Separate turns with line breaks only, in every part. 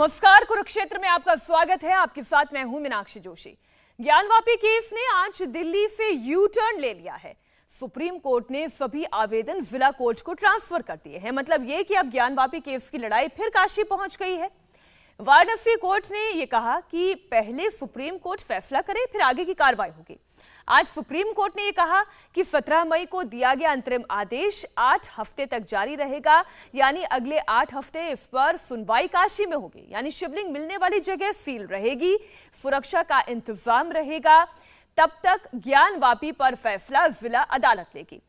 नमस्कार, कुरुक्षेत्र में आपका स्वागत है। आपके साथ मैं हूं मीनाक्षी जोशी। ज्ञानवापी केस ने आज दिल्ली से यू टर्न ले लिया है। सुप्रीम कोर्ट ने सभी आवेदन जिला कोर्ट को ट्रांसफर कर दिए हैं। मतलब यह कि अब ज्ञानवापी केस की लड़ाई फिर काशी पहुंच गई है। वाराणसी कोर्ट ने यह कहा कि पहले सुप्रीम कोर्ट फैसला करे, फिर आगे की कार्रवाई होगी। आज सुप्रीम कोर्ट ने यह कहा कि 17 मई को दिया गया अंतरिम आदेश 8 हफ्ते तक जारी रहेगा, यानी अगले 8 हफ्ते इस पर सुनवाई काशी में होगी। यानी शिवलिंग मिलने वाली जगह सील रहेगी, सुरक्षा का इंतजाम रहेगा। तब तक ज्ञानवापी पर फैसला जिला अदालत लेगी।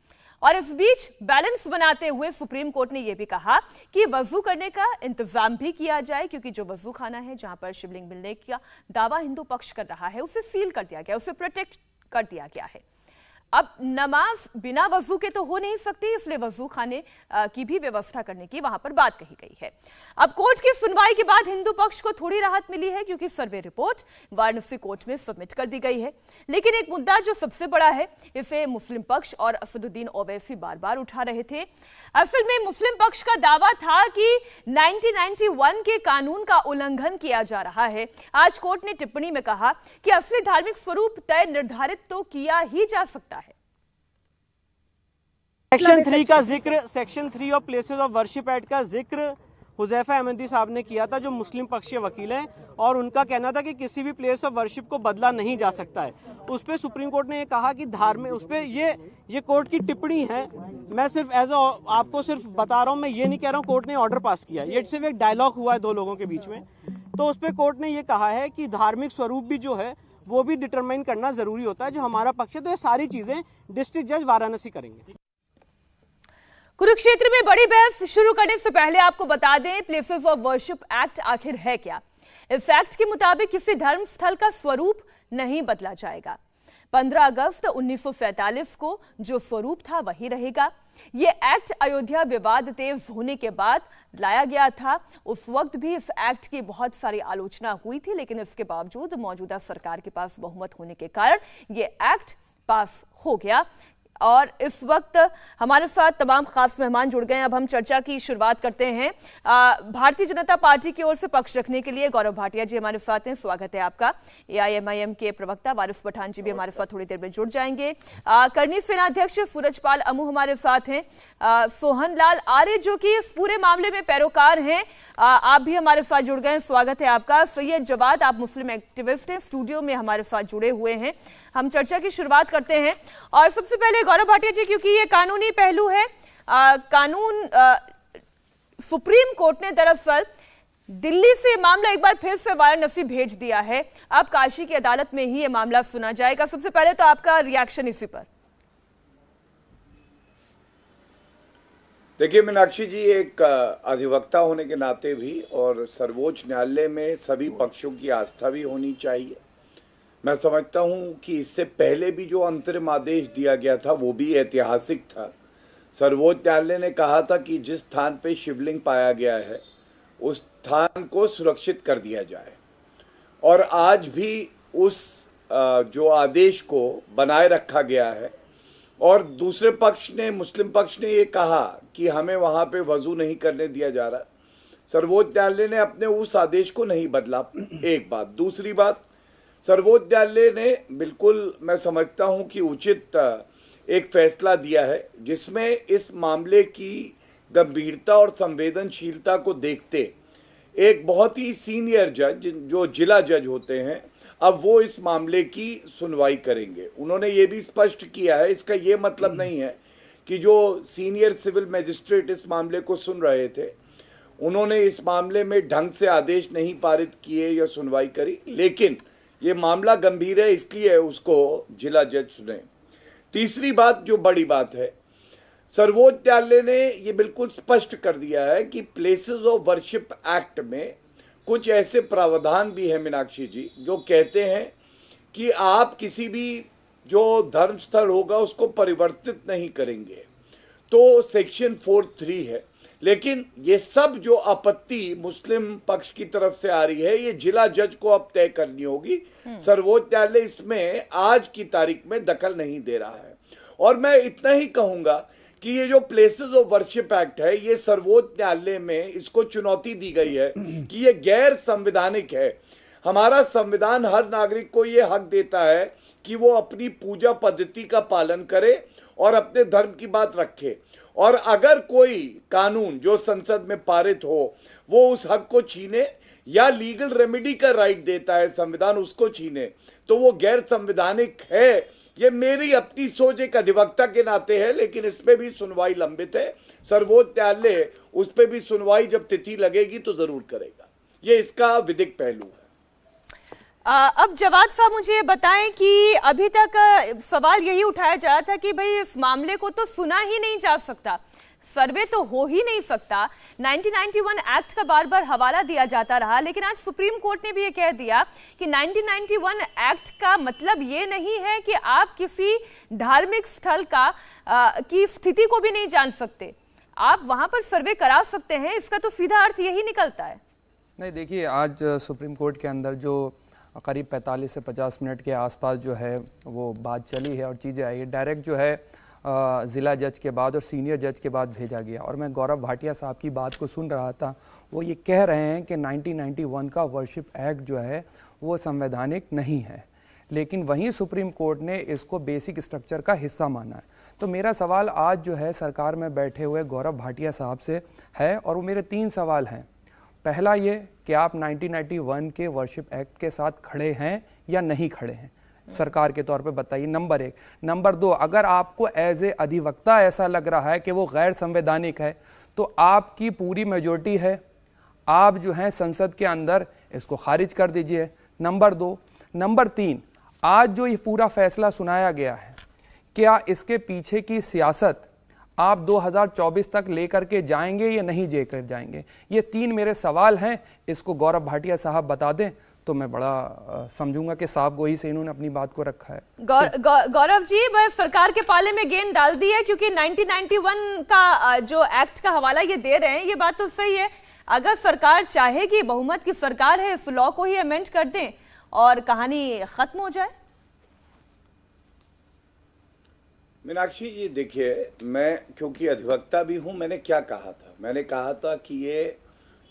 और इस बीच बैलेंस बनाते हुए सुप्रीम कोर्ट ने यह भी कहा कि वजू करने का इंतजाम भी किया जाए, क्योंकि जो वजू खाना है जहां पर शिवलिंग मिलने का दावा हिंदू पक्ष कर रहा है, उसे सील कर दिया गया, उसे प्रोटेक्ट कर दिया गया है। अब नमाज बिना वजू के तो हो नहीं सकती, इसलिए वजू खाने की भी व्यवस्था करने की वहां पर बात कही गई है। अब कोर्ट की सुनवाई के बाद हिंदू पक्ष को थोड़ी राहत मिली है, क्योंकि सर्वे रिपोर्ट वाराणसी कोर्ट में सबमिट कर दी गई है। लेकिन एक मुद्दा जो सबसे बड़ा है, इसे मुस्लिम पक्ष और असदुद्दीन ओवैसी बार बार उठा रहे थे। असल में मुस्लिम पक्ष का दावा था कि 1991 के कानून का उल्लंघन किया जा रहा है। आज कोर्ट ने टिप्पणी में कहा कि असली धार्मिक स्वरूप तय निर्धारित तो किया ही जा सकता है।
Section 3 of places of worship act का जिक्र हुजैफा अहमदी साहब ने किया था, जो मुस्लिम पक्ष के वकील हैं, और उनका कहना था कि किसी भी प्लेस ऑफ वर्शिप को बदला नहीं जा सकता है। उस पे सुप्रीम कोर्ट ने ये कहा कि धार्मिक, उस पे ये कोर्ट की टिप्पणी है। मैं सिर्फ आपको सिर्फ बता रहा हूँ, मैं ये नहीं कह रहा हूँ कोर्ट ने ऑर्डर पास किया। ये सिर्फ एक डायलॉग हुआ है दो लोगों के बीच में। तो उस पे कोर्ट ने ये कहा है कि धार्मिक स्वरूप भी जो है वो भी डिटरमाइन करना जरूरी होता है, जो हमारा पक्ष है। तो ये सारी चीजें डिस्ट्रिक्ट जज वाराणसी करेंगे।
कुरुक्षेत्र में बड़ी बहस शुरू करने से पहले आपको बता दें, प्लेसेस ऑफ वर्शिप एक्ट आखिर है क्या। इस एक्ट के मुताबिक किसी धर्म स्थल का स्वरूप नहीं बदला जाएगा। 15 अगस्त 1947 को जो स्वरूप था वही रहेगा। यह एक्ट अयोध्या विवाद तेज होने के बाद लाया गया था। उस वक्त भी इस एक्ट की बहुत सारी आलोचना हुई थी, लेकिन इसके बावजूद मौजूदा सरकार के पास बहुमत होने के कारण यह एक्ट पास हो गया। और इस वक्त हमारे साथ तमाम खास मेहमान जुड़ गए हैं। अब हम चर्चा की शुरुआत करते हैं। भारतीय जनता पार्टी की ओर से पक्ष रखने के लिए गौरव भाटिया जी हमारे साथ हैं, स्वागत है आपका। AIMIM के प्रवक्ता वारिस पठान जी भी हमारे साथ थोड़ी देर में जुड़ जाएंगे। करनी सेनाध्यक्ष सूरजपाल अमू हमारे साथ हैं। सोहन लाल आर्य जो कि इस पूरे मामले में पैरोकार हैं, आप भी हमारे साथ जुड़ गए, स्वागत है आपका। सैयद जवाद, आप मुस्लिम एक्टिविस्ट हैं, स्टूडियो में हमारे साथ जुड़े हुए हैं। हम चर्चा की शुरुआत करते हैं। और सबसे पहले गौरव भाटिया जी, क्योंकि ये कानूनी पहलू है, सुप्रीम कोर्ट ने दरअसल दिल्ली से मामला एक बार फिर से वाराणसी भेज दिया है। अब काशी की अदालत में ही ये मामला सुना जाएगा। सबसे पहले तो आपका रिएक्शन इसी पर।
देखिए मीनाक्षी जी, एक अधिवक्ता होने के नाते भी और सर्वोच्च न्यायालय में सभी पक्षों की आस्था भी होनी चाहिए। मैं समझता हूं कि इससे पहले भी जो अंतरिम आदेश दिया गया था वो भी ऐतिहासिक था। सर्वोच्च न्यायालय ने कहा था कि जिस स्थान पे शिवलिंग पाया गया है उस स्थान को सुरक्षित कर दिया जाए, और आज भी उस जो आदेश को बनाए रखा गया है। और दूसरे पक्ष ने, मुस्लिम पक्ष ने ये कहा कि हमें वहाँ पे वजू नहीं करने दिया जा रहा। सर्वोच्च न्यायालय ने अपने उस आदेश को नहीं बदला, एक बात। दूसरी बात, सर्वोच्च न्यायालय ने बिल्कुल, मैं समझता हूं कि उचित एक फैसला दिया है, जिसमें इस मामले की गंभीरता और संवेदनशीलता को देखते एक बहुत ही सीनियर जज, जो जिला जज होते हैं, अब वो इस मामले की सुनवाई करेंगे। उन्होंने ये भी स्पष्ट किया है, इसका ये मतलब नहीं है कि जो सीनियर सिविल मजिस्ट्रेट इस मामले को सुन रहे थे उन्होंने इस मामले में ढंग से आदेश नहीं पारित किए या सुनवाई करी, लेकिन ये मामला गंभीर है इसलिए उसको जिला जज सुने। तीसरी बात, जो बड़ी बात है, सर्वोच्च न्यायालय ने ये बिल्कुल स्पष्ट कर दिया है कि प्लेसेस ऑफ वर्शिप एक्ट में कुछ ऐसे प्रावधान भी हैं मीनाक्षी जी, जो कहते हैं कि आप किसी भी जो धर्म स्थल होगा उसको परिवर्तित नहीं करेंगे। तो सेक्शन 4(3) है। लेकिन ये सब जो आपत्ति मुस्लिम पक्ष की तरफ से आ रही है, ये जिला जज को अब तय करनी होगी। सर्वोच्च न्यायालय इसमें आज की तारीख में दखल नहीं दे रहा है। और मैं इतना ही कहूंगा कि ये जो प्लेसेस ऑफ वर्शिप एक्ट है, ये सर्वोच्च न्यायालय में इसको चुनौती दी गई है कि ये गैर संवैधानिक है। हमारा संविधान हर नागरिक को ये हक देता है कि वो अपनी पूजा पद्धति का पालन करे और अपने धर्म की बात रखे, और अगर कोई कानून जो संसद में पारित हो वो उस हक को छीने या लीगल रेमेडी का राइट देता है संविधान उसको छीने, तो वो गैर संवैधानिक है। ये मेरी अपनी सोच एक अधिवक्ता के नाते है, लेकिन इसमें भी सुनवाई लंबित है। सर्वोच्च न्यायालय उस पर भी सुनवाई जब तिथि लगेगी तो जरूर करेगा। ये इसका विधिक पहलू है।
अब जवाद साहब मुझे बताएं कि अभी तक सवाल यही उठाया जा रहा था कि भाई इस मामले को तो सुना ही नहीं जा सकता, सर्वे तो हो ही नहीं सकता। 1991 एक्ट का बार बार हवाला दिया जाता रहा, लेकिन आज सुप्रीम कोर्ट ने भी ये कह दिया कि 1991 एक्ट का मतलब ये नहीं है कि आप किसी धार्मिक स्थल की स्थिति को भी नहीं जान सकते, आप वहां पर सर्वे करा सकते हैं। इसका तो सीधा अर्थ यही निकलता है। नहीं,
देखिए, आज सुप्रीम कोर्ट के अंदर जो करीब 45 से 50 मिनट के आसपास जो है वो बात चली है और चीज़ें आई, डायरेक्ट जो है ज़िला जज के बाद और सीनियर जज के बाद भेजा गया। और मैं गौरव भाटिया साहब की बात को सुन रहा था, वो ये कह रहे हैं कि 1991 का वर्शिप एक्ट जो है वो संवैधानिक नहीं है, लेकिन वहीं सुप्रीम कोर्ट ने इसको बेसिक स्ट्रक्चर का हिस्सा माना है। तो मेरा सवाल आज जो है सरकार में बैठे हुए गौरव भाटिया साहब से है, और वो मेरे 3 सवाल हैं। पहला ये कि आप 1991 के वर्शिप एक्ट के साथ खड़े हैं या नहीं खड़े हैं, सरकार के तौर पे बताइए, नंबर 1। नंबर 2, अगर आपको एज ए अधिवक्ता ऐसा लग रहा है कि वो गैर संवैधानिक है तो आपकी पूरी मेजॉरिटी है, आप जो हैं संसद के अंदर इसको खारिज कर दीजिए। नंबर 2। नंबर 3, आज जो ये पूरा फैसला सुनाया गया है, क्या इसके पीछे की सियासत आप 2024 तक लेकर के जाएंगे या नहीं लेकर जाएंगे? ये 3 मेरे सवाल हैं। इसको गौरव भाटिया साहब बता दें तो मैं बड़ा समझूंगा कि साहब गोई से इन्होंने अपनी बात को रखा है।
गौरव जी, बस सरकार के पाले में गेंद डाल दी है, क्योंकि 1991 का जो एक्ट का हवाला ये दे रहे हैं, ये बात तो सही है। अगर सरकार चाहेगी, बहुमत की सरकार है, इस लॉ को ही अमेंड कर दें और कहानी खत्म हो जाए।
मीनाक्षी जी, देखिए, मैं क्योंकि अधिवक्ता भी हूं, मैंने क्या कहा था? मैंने कहा था कि ये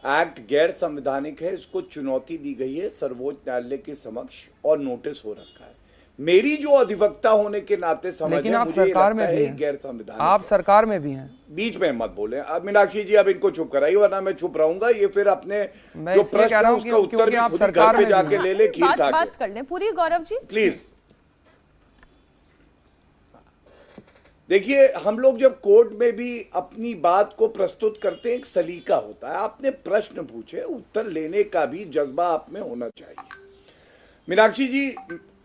एक्ट गैर संवैधानिक है, इसको चुनौती दी गई है सर्वोच्च न्यायालय के समक्ष और नोटिस हो रखा है। मेरी जो अधिवक्ता होने के नाते समझ
लेकिन आप सरकार में भी हैं,
गैर संवैधानिक,
आप सरकार में भी हैं।
बीच में मत बोले अब मीनाक्षी जी, अब इनको चुप कराइए वरना मैं चुप रहूंगा। ये फिर अपने जो प्रश्न है उसका उत्तर भी खुद घर पे जाके ले ले, खीर खा के।
बात कर लें पूरी, गौरव जी
प्लीज। देखिए, हम लोग जब कोर्ट में भी अपनी बात को प्रस्तुत करते हैं, एक सलीका होता है। आपने प्रश्न पूछे, उत्तर लेने का भी जज्बा आप में होना चाहिए। मीनाक्षी जी,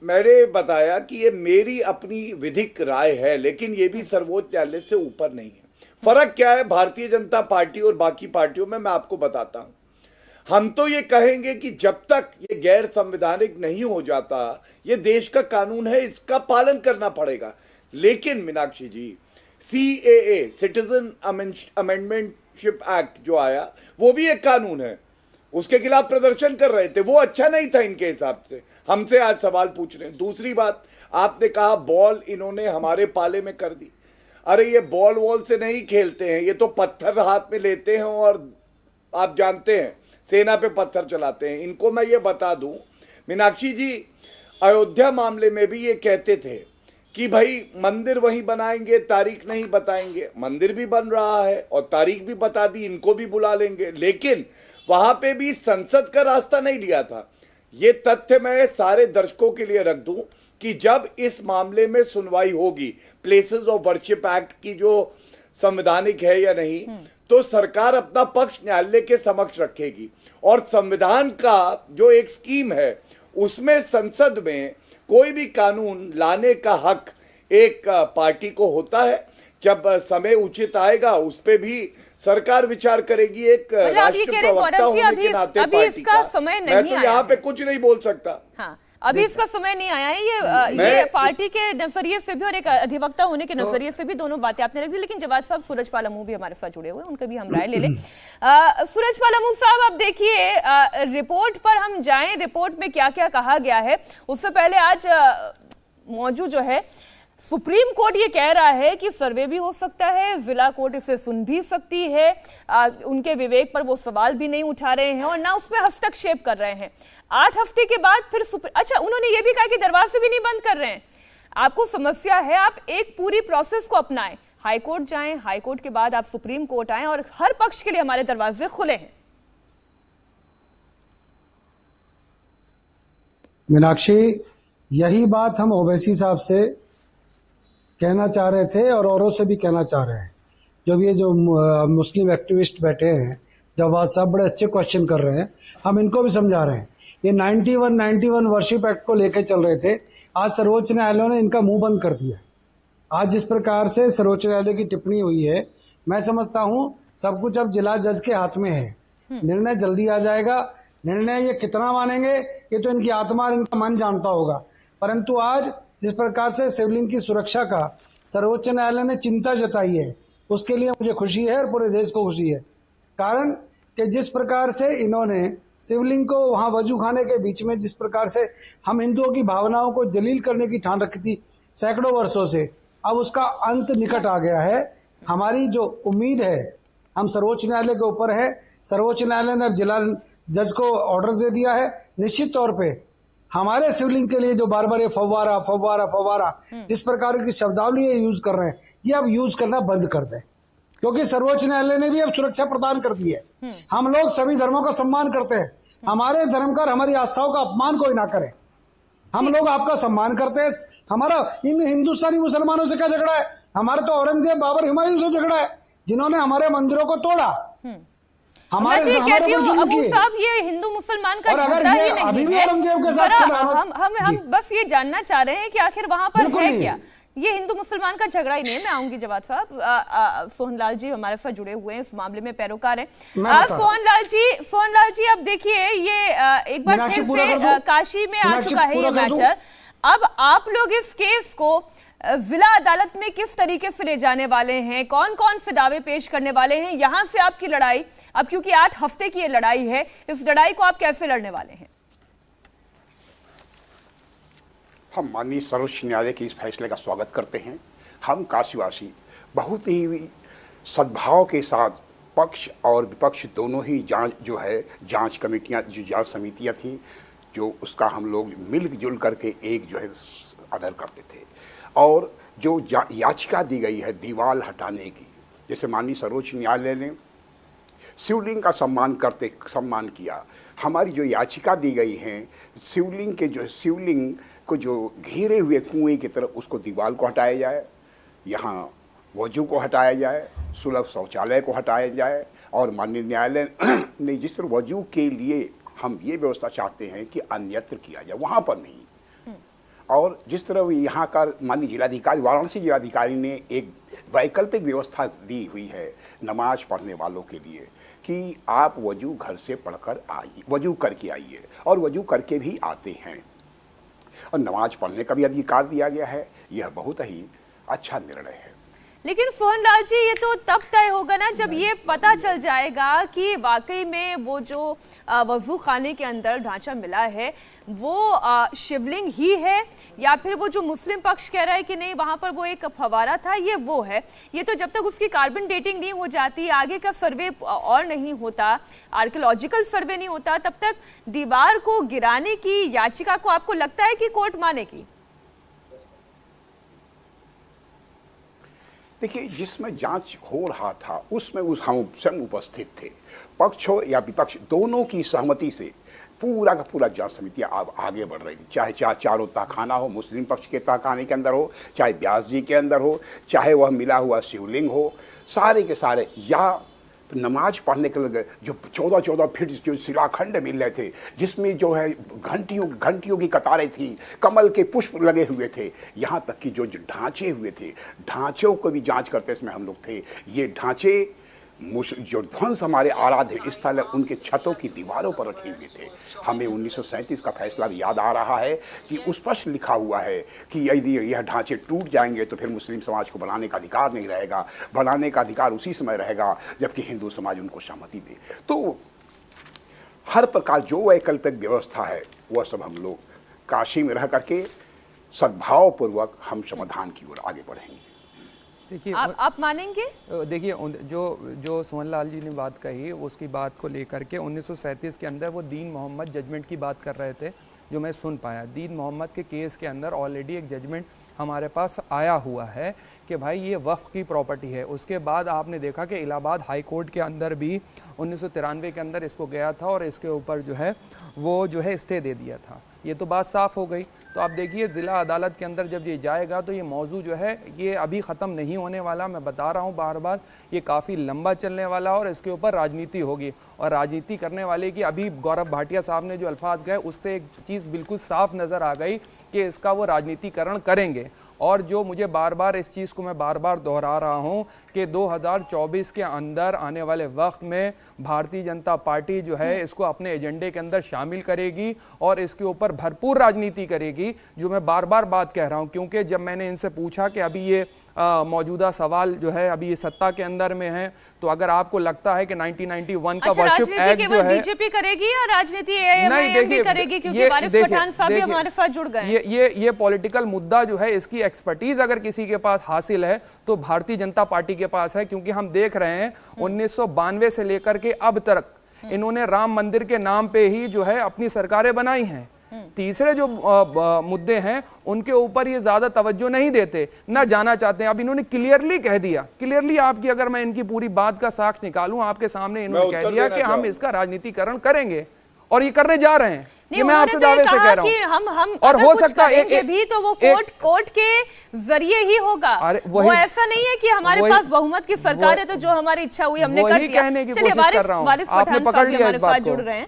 मैंने बताया कि ये मेरी अपनी विधिक राय है, लेकिन ये भी सर्वोच्च न्यायालय से ऊपर नहीं है। फर्क क्या है भारतीय जनता पार्टी और बाकी पार्टियों में, मैं आपको बताता हूं। हम तो ये कहेंगे कि जब तक ये गैर संवैधानिक नहीं हो जाता, ये देश का कानून है, इसका पालन करना पड़ेगा। लेकिन मीनाक्षी जी, CAA, सिटीजन अमेंडमेंटशिप एक्ट जो आया, वो भी एक कानून है। उसके खिलाफ प्रदर्शन कर रहे थे, वो अच्छा नहीं था इनके हिसाब से। हमसे आज सवाल पूछ रहे हैं। दूसरी बात, आपने कहा बॉल इन्होंने हमारे पाले में कर दी। अरे ये बॉल वॉल से नहीं खेलते हैं, ये तो पत्थर हाथ में लेते हैं और आप जानते हैं सेना पे पत्थर चलाते हैं। इनको मैं ये बता दूं मीनाक्षी जी, अयोध्या मामले में भी ये कहते थे कि भाई मंदिर वहीं बनाएंगे, तारीख नहीं बताएंगे। मंदिर भी बन रहा है और तारीख भी बता दी, इनको भी बुला लेंगे, लेकिन वहां पे भी संसद का रास्ता नहीं लिया था। ये तथ्य मैं सारे दर्शकों के लिए रख दूं कि जब इस मामले में सुनवाई होगी, प्लेसेस ऑफ वर्शिप एक्ट की जो संवैधानिक है या नहीं, तो सरकार अपना पक्ष न्यायालय के समक्ष रखेगी। और संविधान का जो एक स्कीम है, उसमें संसद में कोई भी कानून लाने का हक एक पार्टी को होता है। जब समय उचित आएगा, उस पे भी सरकार विचार करेगी। एक राष्ट्रीय प्रवक्ता होने के नाते पार्टी का मैं तो यहाँ पे कुछ नहीं बोल सकता।
हाँ, अभी इसका समय नहीं आया है। ये पार्टी के नजरिए से भी और एक अधिवक्ता होने के नजरिए से भी दोनों बातें आपने रख दी। लेकिन जवाद साहब, सूरजपाल अमू भी हमारे साथ जुड़े हुए हैं, उनका भी हम राय ले लें। सूरजपाल अमू साहब, अब देखिए, रिपोर्ट पर हम जाएं, रिपोर्ट में क्या क्या कहा गया है। उससे पहले आज मौजूद जो है सुप्रीम कोर्ट ये कह रहा है कि सर्वे भी हो सकता है, जिला कोर्ट इसे सुन भी सकती है, उनके विवेक पर वो सवाल भी नहीं उठा रहे हैं और ना उसमें हस्तक्षेप कर रहे हैं। 8 हफ्ते के बाद फिर अच्छा, उन्होंने ये भी कहा कि दरवाजे भी नहीं बंद कर रहे हैं। आपको समस्या है, आप एक पूरी प्रोसेस को अपनाएं, हाई कोर्ट जाएं, हाई कोर्ट के बाद आप सुप्रीम कोर्ट आएं और हर पक्ष के लिए हमारे दरवाजे खुले हैं।
मीनाक्षी, यही बात हम ओवैसी साहब से कहना चाह रहे थे और औरों से भी कहना चाह रहे हैं। जब ये जो मुस्लिम एक्टिविस्ट बैठे हैं, जवाब साहब बड़े अच्छे क्वेश्चन कर रहे हैं, हम इनको भी समझा रहे हैं। ये 91 वर्शिप एक्ट को लेकर चल रहे थे, आज सर्वोच्च न्यायालय ने इनका मुंह बंद कर दिया। आज जिस प्रकार से सर्वोच्च न्यायालय की टिप्पणी हुई है, मैं समझता हूं सब कुछ अब जिला जज के हाथ में है। निर्णय जल्दी आ जाएगा। निर्णय ये कितना मानेंगे ये तो इनकी आत्मा और इनका मन जानता होगा, परंतु आज जिस प्रकार से शिवलिंग की सुरक्षा का सर्वोच्च न्यायालय ने चिंता जताई है, उसके लिए मुझे खुशी है और पूरे देश को खुशी है। कारण कि जिस प्रकार से इन्होंने शिवलिंग को वहां वजू खाने के बीच में, जिस प्रकार से हम हिंदुओं की भावनाओं को जलील करने की ठान रखी थी सैकड़ों वर्षों से, अब उसका अंत निकट आ गया है। हमारी जो उम्मीद है, हम सर्वोच्च न्यायालय के ऊपर है। सर्वोच्च न्यायालय ने अब जिला जज को ऑर्डर दे दिया है। निश्चित तौर पे हमारे शिवलिंग के लिए जो बार बार ये फव्वारा फव्वारा फव्वारा जिस प्रकार की शब्दावली यूज कर रहे हैं, ये अब यूज करना बंद कर दें, क्योंकि सर्वोच्च न्यायालय ने भी अब सुरक्षा प्रदान कर दी है। हम लोग सभी धर्मों का सम्मान करते हैं। हमारे धर्म का और हमारी आस्थाओं का अपमान कोई ना करे। हम लोग आपका सम्मान करते हैं। हमारा इन हिंदुस्तानी मुसलमानों से क्या झगड़ा है? हमारे तो औरंगजेब, बाबर, हुमायूं से झगड़ा है, जिन्होंने हमारे मंदिरों को तोड़ा, हमारे
कहती हूँ अबू साहब, ये हिंदू मुसलमान का झगड़ा ही नहीं है। हम बस ये जानना चाह रहे हैं कि आखिर वहां पर है क्या? ये हिंदू मुसलमान का झगड़ा ही नहीं है। मैं आऊंगी जवाब साहब। सोहनलाल जी हमारे साथ जुड़े हुए हैं, इस मामले में पैरोकार हैं। सोहनलाल जी अब देखिए, ये एक बार फिर से काशी में आ चुका है ये मैटर। अब आप लोग इस केस को जिला अदालत में किस तरीके से ले जाने वाले हैं? कौन कौन से दावे पेश करने वाले हैं? यहां से आपकी लड़ाई, अब क्योंकि 8 हफ्ते की ये लड़ाई है, इस लड़ाई को आप कैसे लड़ने वाले हैं?
हम माननीय सर्वोच्च न्यायालय के इस फैसले का स्वागत करते हैं। हम काशीवासी बहुत ही सद्भाव के साथ पक्ष और विपक्ष दोनों ही जांच कमेटियां, जो जांच समितियां थी, जो उसका हम लोग मिलजुल करके एक आदर करते थे। और जो याचिका दी गई है दीवार हटाने की, जैसे माननीय सर्वोच्च न्यायालय ने शिवलिंग का सम्मान किया। हमारी जो याचिका दी गई है, शिवलिंग को जो घेरे हुए कुएं की तरफ, उसको दीवार को हटाया जाए, यहाँ वजू को हटाया जाए, सुलभ शौचालय को हटाया जाए, और माननीय न्यायालय ने जिस तरह वजू के लिए हम ये व्यवस्था चाहते हैं कि अन्यत्र किया जाए, वहाँ पर नहीं। और जिस तरह यहाँ का माननीय जिलाधिकारी, वाराणसी जिलाधिकारी ने एक वैकल्पिक व्यवस्था दी हुई है नमाज पढ़ने वालों के लिए कि आप वजू घर से पढ़कर आइए, वजू करके आइए, और वजू करके भी आते हैं, और नमाज पढ़ने का भी अधिकार दिया गया है। यह बहुत ही अच्छा निर्णय है।
लेकिन सोहनलाल जी, ये तो तब तय होगा ना जब ये पता चल जाएगा कि वाकई में वो जो वजू खाने के अंदर ढांचा मिला है वो शिवलिंग ही है, या फिर वो जो मुस्लिम पक्ष कह रहा है कि नहीं वहां पर वो एक फवारा था, ये वो है। ये तो जब तक उसकी कार्बन डेटिंग नहीं हो जाती, आगे का सर्वे और नहीं होता, आर्कियोलॉजिकल सर्वे नहीं होता, तब तक दीवार को गिराने की याचिका को आपको लगता है कि कोर्ट मानेगी?
देखिए, जिसमें जांच हो रहा था उसमें हम स्वयं उपस्थित थे। पक्ष हो या विपक्ष, दोनों की सहमति से पूरा का पूरा जांच समितियां आगे बढ़ रही थी। चाहे चारों तहखाना हो, मुस्लिम पक्ष के तहखाने के अंदर हो, चाहे व्यास जी के अंदर हो, चाहे वह मिला हुआ शिवलिंग हो, सारे के सारे, या नमाज पढ़ने के लिए जो 14 फीट जो शिलाखंड मिल रहे थे, जिसमें जो है घंटियों की कतारें थी, कमल के पुष्प लगे हुए थे, यहाँ तक कि जो ढांचे हुए थे, ढांचों को भी जांच करते इसमें हम लोग थे। ये ढांचे जो ध्वंस हमारे आराध्य स्थल है, उनके छतों की दीवारों पर रखे हुए थे। हमें 1937 का फैसला भी याद आ रहा है कि उस पर लिखा हुआ है कि यदि यह ढांचे टूट जाएंगे तो फिर मुस्लिम समाज को बनाने का अधिकार नहीं रहेगा, बनाने का अधिकार उसी समय रहेगा जबकि हिंदू समाज उनको सहमति दे। तो हर प्रकार जो वैकल्पिक व्यवस्था है वह सब हम लोग काशी में रह करके सद्भाव पूर्वक हम समाधान की ओर आगे बढ़ेंगे।
देखिए
आप मानेंगे?
देखिए जो सोहनलाल जी ने बात कही उसकी बात को लेकर के 1937 के अंदर वो दीन मोहम्मद जजमेंट की बात कर रहे थे, जो मैं सुन पाया। दीन मोहम्मद के केस के अंदर ऑलरेडी एक जजमेंट हमारे पास आया हुआ है कि भाई ये वक्फ की प्रॉपर्टी है। उसके बाद आपने देखा कि इलाहाबाद हाई कोर्ट के अंदर भी 1993 के अंदर इसको गया था और इसके ऊपर जो है वो जो है स्टे दे दिया था। ये तो बात साफ़ हो गई। तो आप देखिए ज़िला अदालत के अंदर जब ये जाएगा तो ये मौजू जो है ये अभी ख़त्म नहीं होने वाला। मैं बता रहा हूँ बार बार, ये काफ़ी लंबा चलने वाला और इसके ऊपर राजनीति होगी। और राजनीति करने वाले की अभी गौरव भाटिया साहब ने जो अल्फाज गए उससे एक चीज़ बिल्कुल साफ नज़र आ गई कि इसका वो राजनीतिकरण करेंगे। और जो मुझे बार बार इस चीज़ को मैं बार बार दोहरा रहा हूँ कि 2024 के अंदर आने वाले वक्त में भारतीय जनता पार्टी जो है इसको अपने एजेंडे के अंदर शामिल करेगी और इसके ऊपर भरपूर राजनीति करेगी, जो मैं बार बार बात कह रहा हूँ। क्योंकि जब मैंने इनसे पूछा कि अभी ये मौजूदा सवाल जो है अभी ये सत्ता के अंदर में है, तो अगर आपको लगता है कि 1991 का वर्शिप एक्ट जो है
बीजेपी करेगी या राजनीति एआईएम भी करेगी, क्योंकि वारिस पठान साहब भी हमारे साथ जुड़ गए हैं।
ये पॉलिटिकल मुद्दा जो है इसकी एक्सपर्टीज अगर किसी के पास हासिल है तो भारतीय जनता पार्टी के पास है। क्योंकि हम देख रहे हैं 1992 से लेकर के अब तक इन्होंने राम मंदिर के नाम पे ही जो है अपनी सरकारें बनाई हैं। तीसरे जो मुद्दे हैं उनके ऊपर ये ज्यादा तवज्जो नहीं देते, ना जाना चाहते हैं। अब इन्होंने क्लियरली कह दिया, क्लियरली आपकी अगर मैं इनकी पूरी बात का साक्ष्य निकालूं आपके सामने, इन्होंने कह दिया कि हम इसका राजनीतिकरण करेंगे और ये करने जा रहे हैं।
नहीं,
मैं आपसे दावे से कह रहा हूं
हम
और हो सकता है
भी तो वो कोर्ट के जरिए ही होगा। वो ऐसा नहीं है कि हमारे पास बहुमत की सरकार है तो जो हमारी इच्छा हुई हमने कर दिया। चलिए वारिस पठान साहब हमारे साथ जुड़ रहे हैं।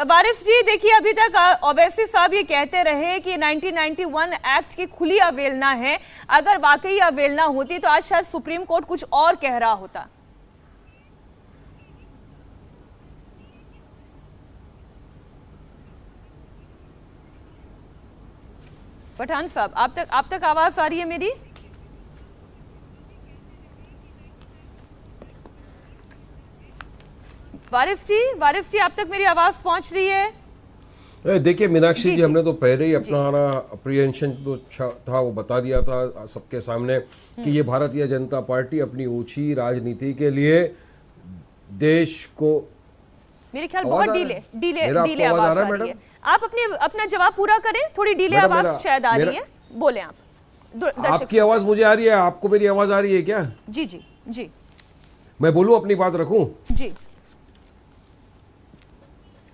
वारिस जी देखिए, अभी तक ओवैसी साहब ये कहते रहे कि 1991 एक्ट की खुली अवहेलना है। अगर वाकई अवहेलना होती तो आज शायद सुप्रीम कोर्ट कुछ और कह रहा होता। पठान साहब आप तक आवाज आ रही है मेरी? वारिस जी आप तक मेरी आवाज पहुंच रही है?
देखिए मीनाक्षी जी, हमने तो पहले ही अपना अप्रीहेंशन तो था वो बता दिया था सबके सामने कि ये भारतीय जनता पार्टी अपनी ऊंची राजनीति के लिए देश को,
मेरे ख्याल बहुत डीले आवाज आ रही है। आप अपना जवाब पूरा करें, थोड़ी डीले आवाज शायद आ रही है, बोले आप।
आपकी आवाज मुझे आ रही है, आपको मेरी आवाज आ रही है क्या?
जी
मैं बोलूं, अपनी बात रखूं?
जी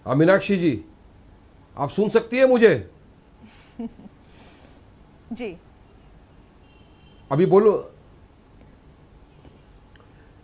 मीनाक्षी जी आप सुन सकती है मुझे?
जी
अभी बोलो।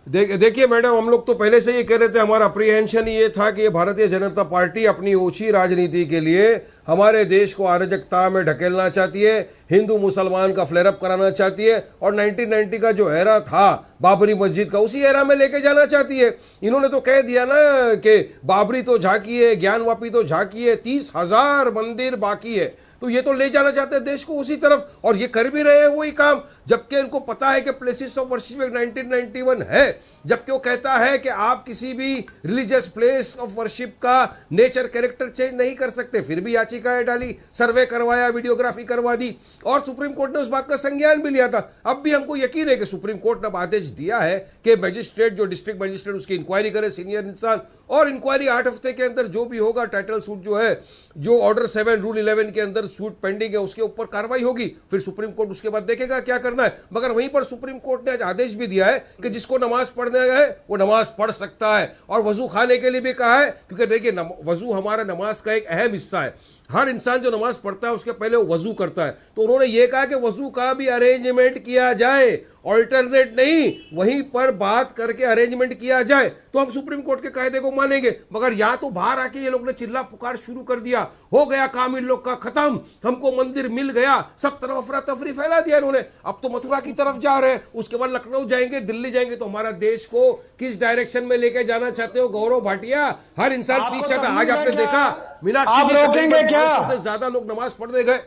देखिए मैडम, हम लोग तो पहले से ये कह रहे थे, हमारा अप्रीहेंशन ये था कि भारतीय जनता पार्टी अपनी ऊंची राजनीति के लिए हमारे देश को अराजकता में ढकेलना चाहती है, हिंदू मुसलमान का फ्लेयर अप कराना चाहती है और 1990 का जो एरा था बाबरी मस्जिद का, उसी एरा में लेके जाना चाहती है। इन्होंने तो कह दिया ना कि बाबरी तो झांकी है, ज्ञानवापी तो झांकी है, 30,000 मंदिर बाकी है। तो ये तो ले जाना चाहते हैं देश को उसी तरफ, और ये कर भी रहे हैं वही काम, जबकि इनको पता है कि प्लेसेस ऑफ वर्शिप 1991 है। जबकि वो कहता है कि आप किसी भी रिलीजियस प्लेस ऑफ वर्शिप का नेचर कैरेक्टर चेंज नहीं कर सकते, फिर भी याचिकाएं डाली, सर्वे करवाया, वीडियोग्राफी करवा दी और सुप्रीम कोर्ट ने उस बात का संज्ञान भी लिया था। अब भी हमको यकीन है कि सुप्रीम कोर्ट ने आदेश दिया है कि मजिस्ट्रेट, जो डिस्ट्रिक्ट मजिस्ट्रेट, उसकी इंक्वायरी करे, सीनियर इंसान, और इंक्वायरी 8 हफ्ते के अंदर जो भी होगा, टाइटल सूट जो है, जो ऑर्डर 7 रूल 11 के अंदर सूट पेंडिंग है, उसके ऊपर कार्रवाई होगी। फिर सुप्रीम कोर्ट उसके बाद देखेगा क्या करना है। मगर वहीं पर सुप्रीम कोर्ट ने आज आदेश भी दिया है कि जिसको नमाज पढ़ने है वो नमाज पढ़ सकता है, और वजू खाने के लिए भी कहा है, क्योंकि देखिए वजू हमारा नमाज का एक अहम हिस्सा है। हर इंसान जो नमाज पढ़ता है उसके पहले वो वजू करता है, तो उन्होंने ये कहा कि वजू का भी अरेंजमेंट किया जाए, ऑल्टरनेट नहीं, वहीं पर बात करके अरेंजमेंट किया जाए, तो हम सुप्रीम कोर्ट के कायदे को मानेंगे। मगर यहाँ तो बाहर आके ये लोग ने चिल्ला पुकार शुरू कर दिया, हो गया काम इन लोग का खत्म, हमको मंदिर मिल गया, सब तरफ अफरा तफरी फैला दिया इन्होंने। अब तो मथुरा की तरफ जा रहे हैं, उसके बाद लखनऊ जाएंगे, दिल्ली जाएंगे। तो हमारा देश को किस डायरेक्शन में लेके जाना चाहते हो गौरव भाटिया? हर इंसान पीछे था। आज आपने देखा मीनाक्षी,
रोकेंगे क्या?
से ज्यादा लोग नमाज पढ़ने गए,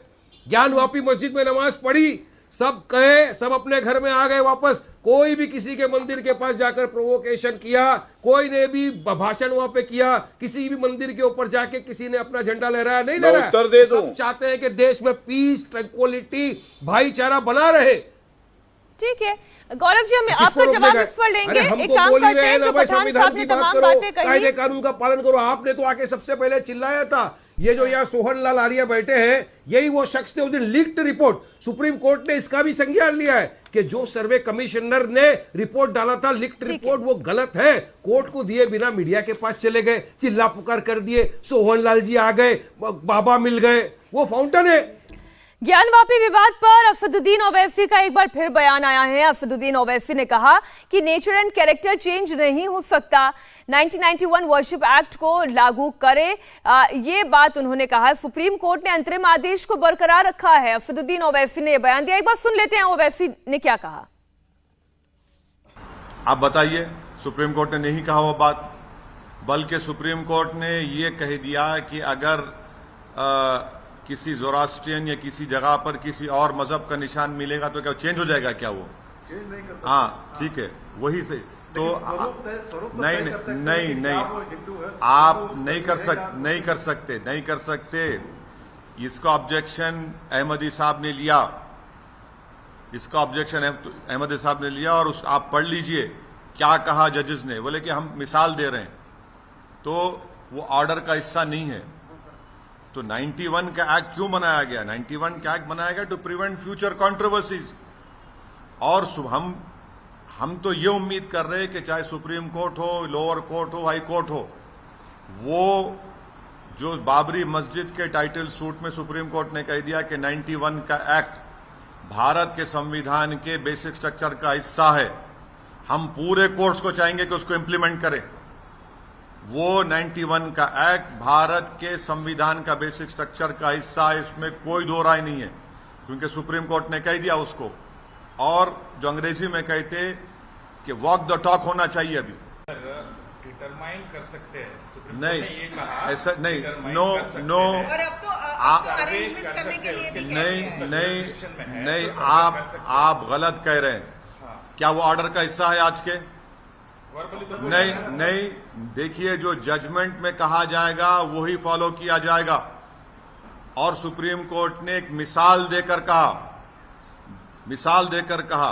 ज्ञानवापी मस्जिद में नमाज पढ़ी, सब गए, सब अपने घर में आ गए वापस। कोई भी किसी के मंदिर के पास जाकर प्रोवोकेशन किया, कोई ने भी भाषण वहां पे किया, किसी भी मंदिर के ऊपर जाके किसी ने अपना झंडा लहराया नहीं, लहराया।
उत्तर दे दूं।
सब चाहते हैं कि देश में पीस, ट्रैंक्विलिटी, भाईचारा बना रहे।
ठीक है गौरव जी, हम
किसको
आपका
रोकने
जवाब
का है?
इस पर लेंगे।
अरे
एक
हमको
काम
बोल ही
करते
रहे
हैं,
हैं
जो
ना भाई,
पठान
संविधान
साहब
की
ने
बात
तमाम
करो,
बातें
कायदे
कही।
कानून का पालन करो। आपने तो आके सबसे पहले चिल्लाया था। ये जो यहाँ सोहन लाल आर्य बैठे हैं, यही वो शख्स थे। उस दिन लीक्ड रिपोर्ट, सुप्रीम कोर्ट ने इसका भी संज्ञान लिया है कि जो सर्वे कमिश्नर ने रिपोर्ट डाला था, लीक्ड रिपोर्ट, वो गलत है। कोर्ट को दिए बिना मीडिया के पास चले गए, चिल्ला पुकार कर दिए, सोहन लाल जी आ गए, बाबा मिल गए, वो फाउंटेन है।
ज्ञानवापी विवाद पर असदुद्दीन ओवैसी का एक बार फिर बयान आया है। असदुद्दीन ओवैसी ने कहा कि नेचर एंड कैरेक्टर चेंज नहीं हो सकता, 1991 वर्शिप एक्ट को लागू करे, ये बात उन्होंने कहा। सुप्रीम कोर्ट ने अंतरिम आदेश को बरकरार रखा है। असदुद्दीन ओवैसी ने यह बयान दिया। एक बार सुन लेते हैं ओवैसी ने क्या कहा।
आप बताइए, सुप्रीम कोर्ट ने नहीं कहा वो बात, बल्कि सुप्रीम कोर्ट ने ये कह दिया कि अगर किसी जोरास्ट्रियन या किसी जगह पर किसी और मजहब का निशान मिलेगा तो क्या चेंज हो जाएगा? क्या वो चेंज नहीं कर सकते? हाँ ठीक है, वही से तो नहीं आप नहीं कर सकते। इसका ऑब्जेक्शन अहमदी साहब ने लिया, और आप पढ़ लीजिए क्या कहा जजेस ने। बोले कि हम मिसाल दे रहे हैं, तो वो ऑर्डर का हिस्सा नहीं है। तो 91 का एक्ट क्यों बनाया गया? 91 का एक्ट बनाया गया टू प्रिवेंट फ्यूचर कंट्रोवर्सीज। और हम तो ये उम्मीद कर रहे हैं कि चाहे सुप्रीम कोर्ट हो, लोअर कोर्ट हो, हाई कोर्ट हो, वो जो बाबरी मस्जिद के टाइटल सूट में सुप्रीम कोर्ट ने कह दिया कि 91 का एक्ट भारत के संविधान के बेसिक स्ट्रक्चर का हिस्सा है, हम पूरे कोर्ट्स को चाहेंगे कि उसको इंप्लीमेंट करें। वो 91 का एक्ट भारत के संविधान का बेसिक स्ट्रक्चर का हिस्सा है, इसमें कोई दो राय नहीं है, क्योंकि सुप्रीम कोर्ट ने कह दिया उसको। और जो अंग्रेजी में कहते कि वॉक द टॉक होना चाहिए। अभी
डिटरमाइन कर सकते हैं, सुप्रीम
नहीं,
कोर्ट ने ये कहा,
ऐसा नहीं, नो
और अब तो अरेंजमेंट करने के लिए भी
नहीं, आप गलत कह रहे हैं। क्या वो ऑर्डर का हिस्सा है आज के? नहीं, देखिए, जो जजमेंट में कहा जाएगा वही फॉलो किया जाएगा। और सुप्रीम कोर्ट ने एक मिसाल देकर कहा,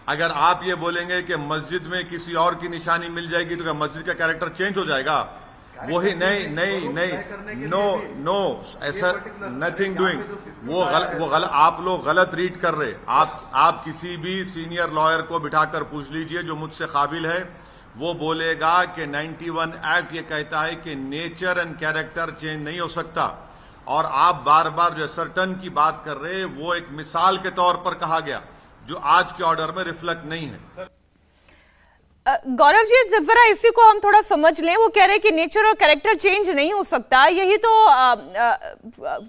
अगर आप ये बोलेंगे कि मस्जिद में किसी और की निशानी मिल जाएगी तो क्या मस्जिद का कैरेक्टर चेंज हो जाएगा? वही नहीं, नो, ऐसा नथिंग डूइंग। वो गलत, आप लोग गलत रीड कर रहे। आप किसी भी सीनियर लॉयर को बिठाकर पूछ लीजिए जो मुझसे काबिल है, वो बोलेगा कि 91 एक्ट ये कहता है कि नेचर एंड कैरेक्टर चेंज नहीं हो सकता। और आप बार बार जो सर्टन की बात कर रहे हैं, वो एक मिसाल के तौर पर कहा गया, जो आज के ऑर्डर में रिफ्लेक्ट नहीं है।
गौरव जी, जरा इसी को हम थोड़ा समझ लें। वो कह रहे हैं कि नेचर और कैरेक्टर चेंज नहीं हो सकता। यही तो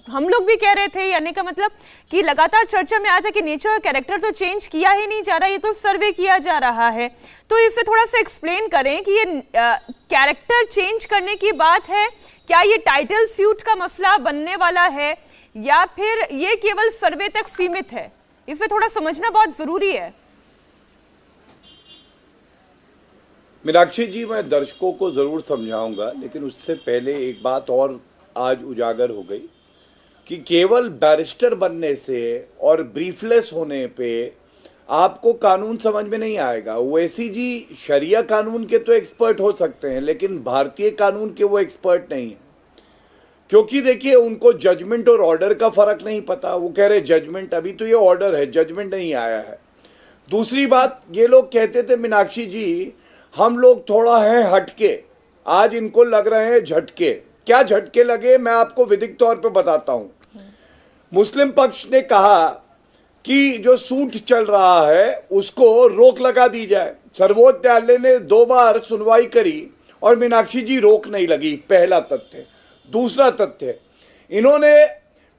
हम लोग भी कह रहे थे। यानी का मतलब कि लगातार चर्चा में आया था कि नेचर और कैरेक्टर तो चेंज किया ही नहीं जा रहा, ये तो सर्वे किया जा रहा है। तो इसे थोड़ा सा एक्सप्लेन करें कि ये कैरेक्टर चेंज करने की बात है, क्या ये टाइटल सूट का मसला बनने वाला है, या फिर ये केवल सर्वे तक सीमित है? इसे थोड़ा समझना बहुत जरूरी है।
मीनाक्षी जी, मैं दर्शकों को जरूर समझाऊंगा, लेकिन उससे पहले एक बात और आज उजागर हो गई कि केवल बैरिस्टर बनने से और ब्रीफलेस होने पे आपको कानून समझ में नहीं आएगा। ओवैसी जी शरिया कानून के तो एक्सपर्ट हो सकते हैं, लेकिन भारतीय कानून के वो एक्सपर्ट नहीं है। क्योंकि देखिए, उनको जजमेंट और ऑर्डर का फर्क नहीं पता। वो कह रहे जजमेंट, अभी तो ये ऑर्डर है, जजमेंट नहीं आया है। दूसरी बात, ये लोग कहते थे मीनाक्षी जी, हम लोग थोड़ा है हटके, आज इनको लग रहे हैं झटके। क्या झटके लगे, मैं आपको विधिक तौर पे बताता हूं। मुस्लिम पक्ष ने कहा कि जो सूट चल रहा है उसको रोक लगा दी जाए। सर्वोच्च न्यायालय ने 2 बार सुनवाई करी और मीनाक्षी जी रोक नहीं लगी, पहला तथ्य। दूसरा तथ्य, इन्होंने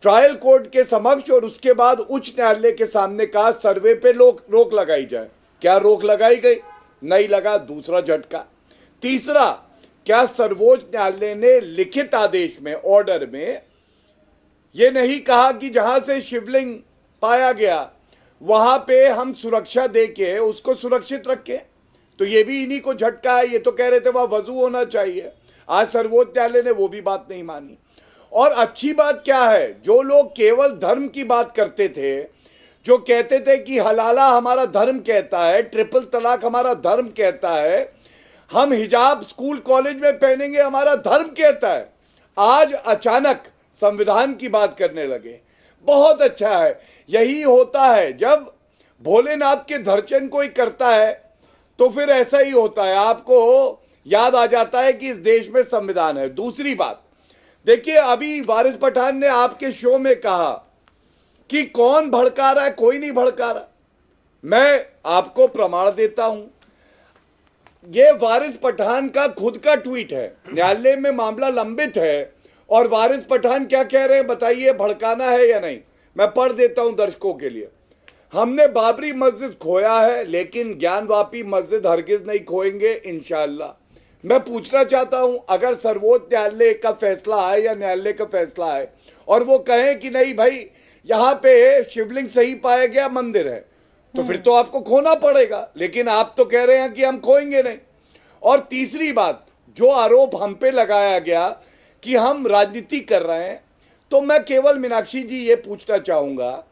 ट्रायल कोर्ट के समक्ष और उसके बाद उच्च न्यायालय के सामने कहा सर्वे पे रोक लगाई जाए। क्या रोक लगाई गई? नहीं लगा, दूसरा झटका। तीसरा, क्या सर्वोच्च न्यायालय ने लिखित आदेश में, ऑर्डर में, यह नहीं कहा कि जहां से शिवलिंग पाया गया वहां पे हम सुरक्षा देके उसको सुरक्षित रखें। तो ये भी इन्हीं को झटका है। ये तो कह रहे थे वहां वजू होना चाहिए, आज सर्वोच्च न्यायालय ने वो भी बात नहीं मानी। और अच्छी बात क्या है, जो लोग केवल धर्म की बात करते थे, जो कहते थे कि हलाला हमारा धर्म कहता है, ट्रिपल तलाक हमारा धर्म कहता है, हम हिजाब स्कूल कॉलेज में पहनेंगे हमारा धर्म कहता है, आज अचानक संविधान की बात करने लगे। बहुत अच्छा है। यही होता है जब भोलेनाथ के दर्शन कोई करता है तो फिर ऐसा ही होता है, आपको याद आ जाता है कि इस देश में संविधान है। दूसरी बात देखिए, अभी वारिस पठान ने आपके शो में कहा कि कौन भड़का रहा है, कोई नहीं भड़का रहा। मैं आपको प्रमाण देता हूं, ये वारिस पठान का खुद का ट्वीट है। न्यायालय में मामला लंबित है और वारिस पठान क्या कह रहे हैं बताइए, भड़काना है या नहीं? मैं पढ़ देता हूं दर्शकों के लिए। हमने बाबरी मस्जिद खोया है लेकिन ज्ञानवापी मस्जिद हरगिज नहीं खोएंगे इंशाअल्लाह। मैं पूछना चाहता हूं, अगर सर्वोच्च न्यायालय का फैसला है या न्यायालय का फैसला है और वो कहें कि नहीं भाई यहां पे शिवलिंग सही पाया गया, मंदिर है, तो फिर तो आपको खोना पड़ेगा। लेकिन आप तो कह रहे हैं कि हम खोएंगे नहीं। और तीसरी बात, जो आरोप हम पे लगाया गया कि हम राजनीति कर रहे हैं, तो मैं केवल मीनाक्षी जी ये पूछना चाहूंगा,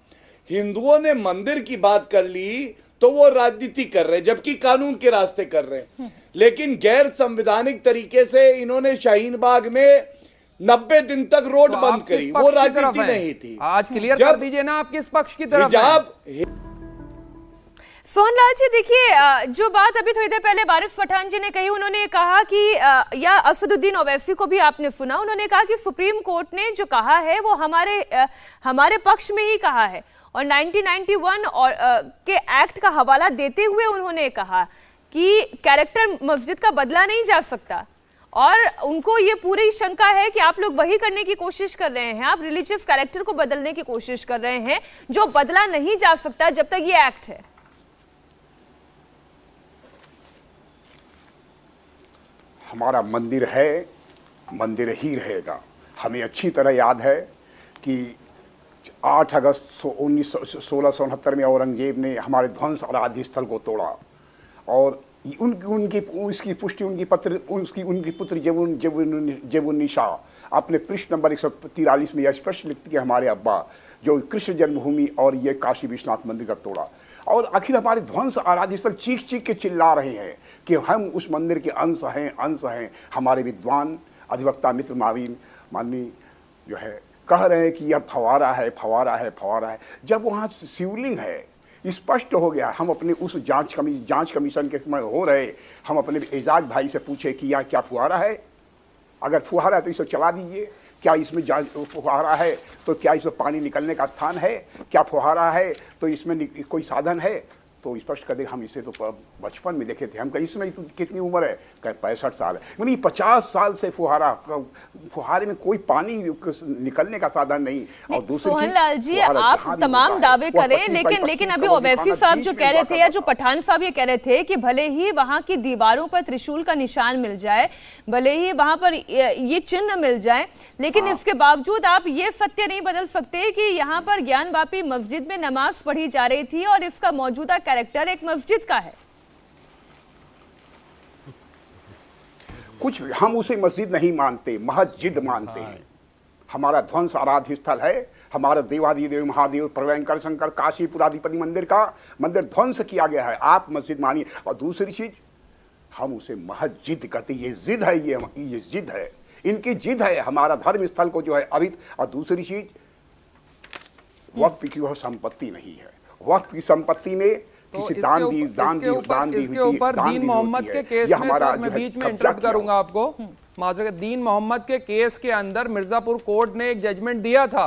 हिंदुओं ने मंदिर की बात कर ली तो वो राजनीति कर रहे हैं, जबकि कानून के रास्ते कर रहे हैं। लेकिन गैर संवैधानिक तरीके से इन्होंने शाहीन बाग में 90 दिन तक रोड बंद करी, वो राजनीति नहीं थी।
आज क्लियर कर दीजिए ना, आप किस पक्ष की तरफ हैं?
सोहनलाल जी देखिए, जो बात अभी थोड़ी देर पहले वारिस पठान जी ने कही, उन्होंने कहा कि या असदुद्दीन ओवैसी को भी आपने सुना, उन्होंने कहा कि सुप्रीम कोर्ट ने जो कहा है वो हमारे पक्ष में ही कहा है। और 1991 और के एक्ट का हवाला देते हुए उन्होंने कहा कि कैरेक्टर मस्जिद का बदला नहीं जा सकता। और उनको ये पूरी शंका है कि आप लोग वही करने की कोशिश कर रहे हैं, आप रिलीजियस कैरेक्टर को बदलने की कोशिश कर रहे हैं जो बदला नहीं जा सकता जब तक ये एक्ट है।
हमारा मंदिर है, मंदिर ही रहेगा। हमें अच्छी तरह याद है कि 8 अगस्त 1669 में औरंगजेब ने हमारे ध्वंस आराध्य स्थल को तोड़ा और उसकी पुष्टि उनकी पुत्र जेबुन्निसा अपने पृष्ठ नंबर 143 में यह स्पष्ट लिखती है, हमारे अब्बा जो कृष्ण जन्मभूमि और ये काशी विश्वनाथ मंदिर का तोड़ा। और आखिर हमारे ध्वंस आराध्य स्थल चीख चीख के चिल्ला रहे हैं कि हम उस मंदिर के अंश हैं। हमारे विद्वान अधिवक्ता मित्र माननीय जो है कह रहे हैं कि यह फवारा है। जब वहाँ शिवलिंग है, स्पष्ट हो गया। हम अपने उस जांच कमीशन के समय हो रहे, हम अपने एजाज भाई से पूछे कि यह क्या फुहारा है? अगर फुहारा है तो इसे चला दीजिए। क्या इसमें फुहारा है तो क्या इसमें पानी निकलने का स्थान है? क्या फुहारा है तो इसमें कोई साधन है? तो स्पष्ट कर दे, हम इसे तो बचपन में देखे थे। हम कहीं इसमें कितनी उम्र है? कहीं 65 साल है। यानी 50 साल से फुहारे में कोई पानी निकलने का साधन नहीं। और दूसरी
सोहनलाल जी, आप तमाम दावे करें, लेकिन अभी ओवैसी साहब जो कह रहे थे या जो पठान साहब ये कह रहे थे कि भले ही वहां की दीवारों पर त्रिशूल का निशान मिल जाए, भले ही वहां पर ये चिन्ह मिल जाए, लेकिन इसके बावजूद आप ये सत्य नहीं बदल सकते कि यहाँ पर ज्ञानवापी मस्जिद में नमाज पढ़ी जा रही थी और इसका मौजूदा कैरेक्टर एक मस्जिद का है।
कुछ हम उसे मस्जिद नहीं मानते, महजिद मानते हैं। हमारा ध्वंस आराध्य स्थल है। हमारा देवाधिदेव महादेव प्रलयंकर शंकर काशीपुराधिपति मंदिर ध्वंस किया गया है। आप मस्जिद मानिए। और दूसरी चीज, हम उसे महजिद कहते, ये जिद है, ये जिद है, इनकी जिद है हमारा धर्म स्थल को जो है अभी। और दूसरी चीज, वक्फ की वह संपत्ति नहीं है। वक्फ की संपत्ति में
तो इसके ऊपर दीन मोहम्मद के केस में, सर मैं बीच में इंटरप्ट करूंगा आपको, माजरत, दीन मोहम्मद के केस के अंदर मिर्जापुर कोर्ट ने एक जजमेंट दिया था,